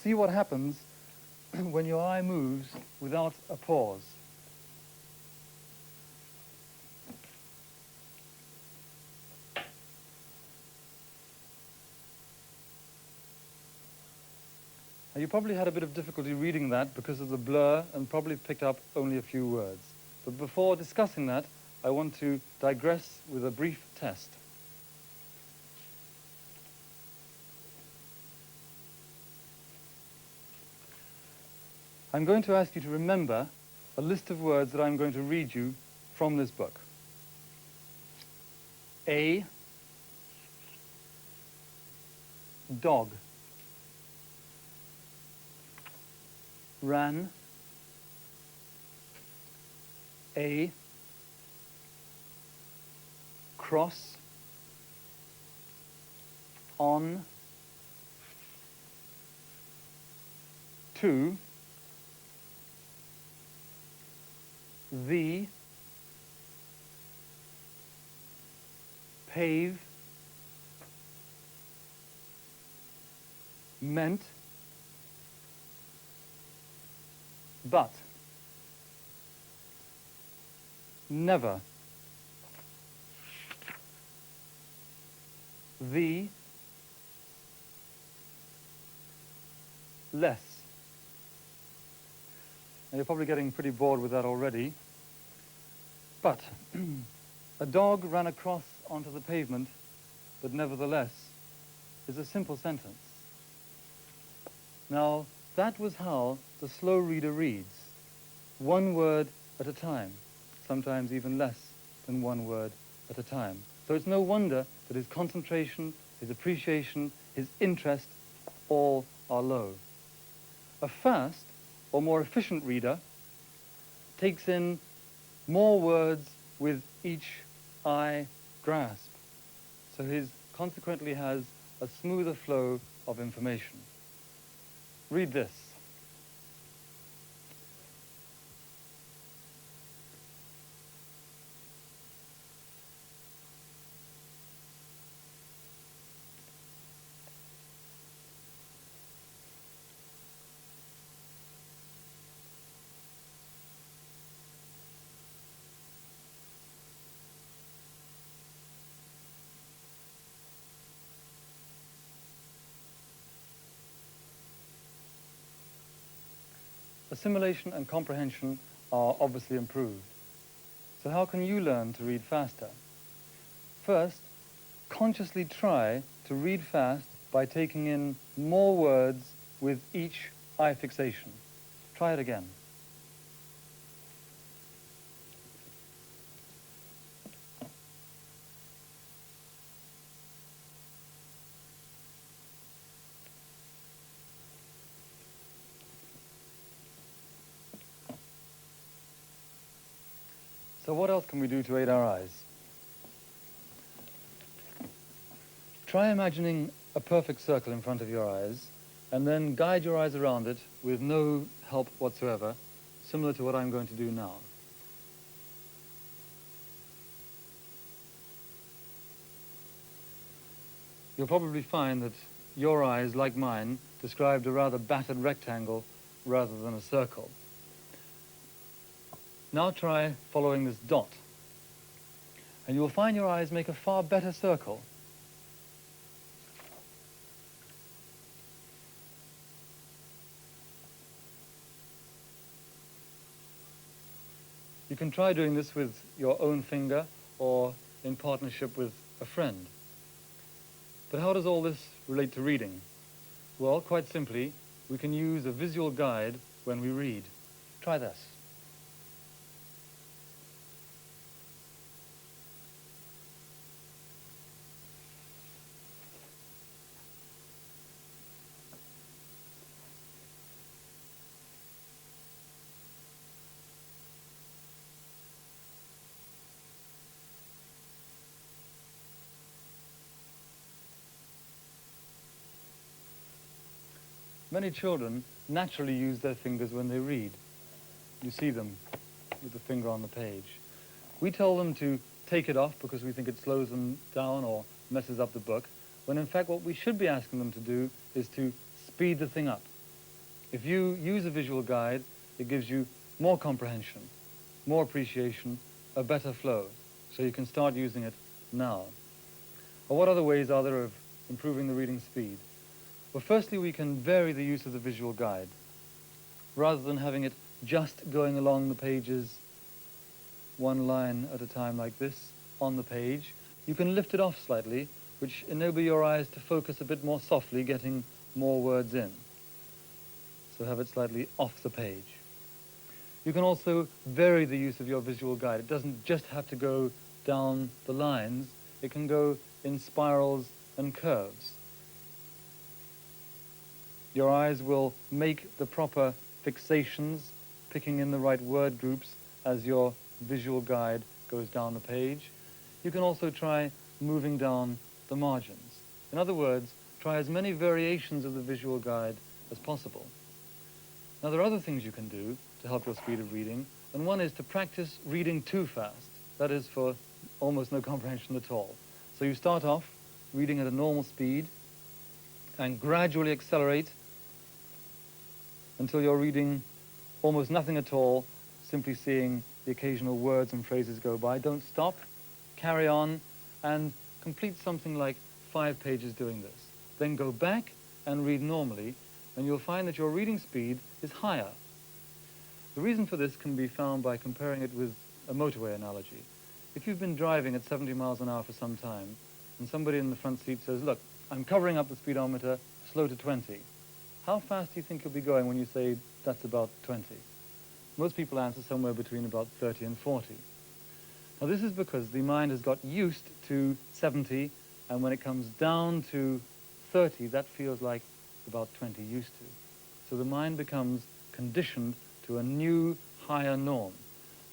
see what happens when your eye moves without a pause. Now, you probably had a bit of difficulty reading that because of the blur and probably picked up only a few words. But before discussing that, I want to digress with a brief test. I'm going to ask you to remember a list of words that I'm going to read you from this book. A dog. Ran. A cross. On. To. The. Pave. Meant. But. Never. The. Less. Now, you're probably getting pretty bored with that already. But a dog ran across onto the pavement, but nevertheless is a simple sentence. Now, that was how the slow reader reads, one word at a time, sometimes even less than one word at a time. So it's no wonder that his concentration, his appreciation, his interest, all are low. A fast or more efficient reader takes in more words with each eye grasp. So he consequently has a smoother flow of information. Read this. Assimilation and comprehension are obviously improved. So how can you learn to read faster? First, consciously try to read fast by taking in more words with each eye fixation. Try it again. So what else can we do to aid our eyes? Try imagining a perfect circle in front of your eyes and then guide your eyes around it with no help whatsoever, similar to what I'm going to do now. You'll probably find that your eyes, like mine, described a rather battered rectangle rather than a circle. Now try following this dot, and you'll find your eyes make a far better circle. You can try doing this with your own finger or in partnership with a friend. But how does all this relate to reading? Well, quite simply, we can use a visual guide when we read. Try this. Many children naturally use their fingers when they read. You see them with the finger on the page. We tell them to take it off because we think it slows them down or messes up the book, when in fact what we should be asking them to do is to speed the thing up. If you use a visual guide, it gives you more comprehension, more appreciation, a better flow. So you can start using it now. Well, what other ways are there of improving the reading speed? Well, firstly, we can vary the use of the visual guide. Rather than having it just going along the pages one line at a time like this on the page, you can lift it off slightly, which enable your eyes to focus a bit more softly, getting more words in. So have it slightly off the page. You can also vary the use of your visual guide. It doesn't just have to go down the lines, it can go in spirals and curves. Your eyes will make the proper fixations, picking in the right word groups as your visual guide goes down the page. You can also try moving down the margins. In other words, try as many variations of the visual guide as possible. Now, there are other things you can do to help your speed of reading, and one is to practice reading too fast. That is for almost no comprehension at all. So you start off reading at a normal speed and gradually accelerate until you're reading almost nothing at all, simply seeing the occasional words and phrases go by. Don't stop, carry on, and complete something like 5 pages doing this. Then go back and read normally, and you'll find that your reading speed is higher. The reason for this can be found by comparing it with a motorway analogy. If you've been driving at 70 miles an hour for some time, and somebody in the front seat says, "Look, I'm covering up the speedometer, slow to 20. How fast do you think you'll be going when you say that's about 20? Most people answer somewhere between about 30 and 40. Now, this is because the mind has got used to 70, and when it comes down to 30, that feels like about 20 used to. So the mind becomes conditioned to a new, higher norm.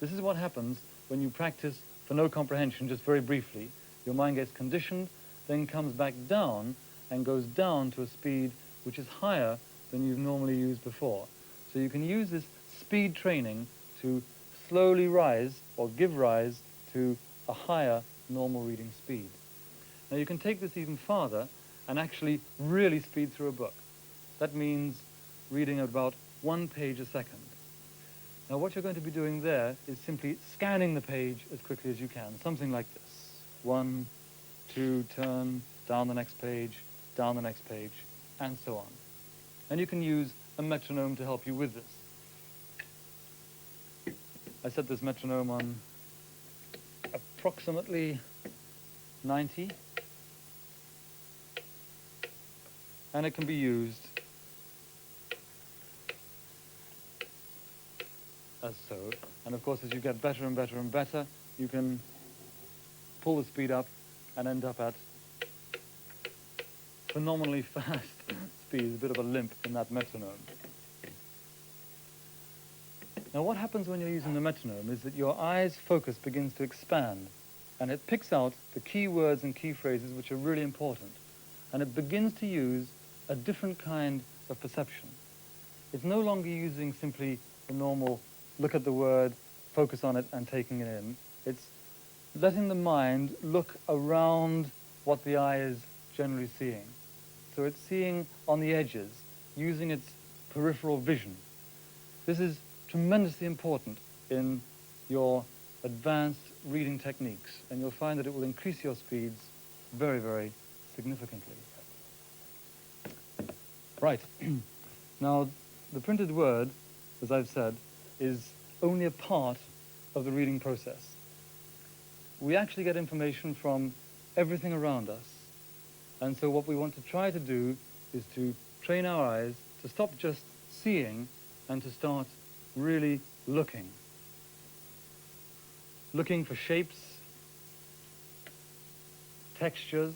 This is what happens when you practice for no comprehension, just very briefly. Your mind gets conditioned, then comes back down and goes down to a speed which is higher than you've normally used before. So you can use this speed training to slowly rise or give rise to a higher normal reading speed. Now you can take this even farther and actually really speed through a book. That means reading about 1 page a second. Now what you're going to be doing there is simply scanning the page as quickly as you can, something like this. 1, 2, turn, down the next page, down the next page, and so on. And you can use a metronome to help you with this. I set this metronome on approximately 90, and it can be used as so. And of course, as you get better and better and better, you can pull the speed up and end up at phenomenally fast speed, a bit of a limp in that metronome. Now what happens when you're using the metronome is that your eye's focus begins to expand, and it picks out the key words and key phrases which are really important, and it begins to use a different kind of perception. It's no longer using simply the normal look at the word, focus on it, and taking it in. It's letting the mind look around what the eye is generally seeing. So it's seeing on the edges, using its peripheral vision. This is tremendously important in your advanced reading techniques, and you'll find that it will increase your speeds very, very significantly. Right. Now, the printed word, as I've said, is only a part of the reading process. We actually get information from everything around us. And so what we want to try to do is to train our eyes to stop just seeing and to start really looking. Looking for shapes, textures,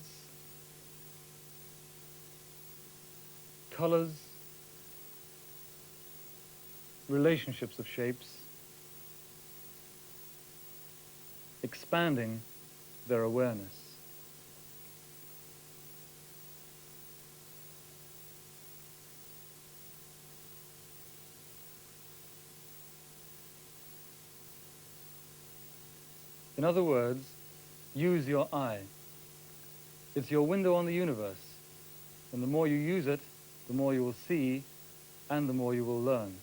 colors, relationships of shapes, expanding their awareness. In other words, use your eye. It's your window on the universe, and the more you use it, the more you will see, and the more you will learn.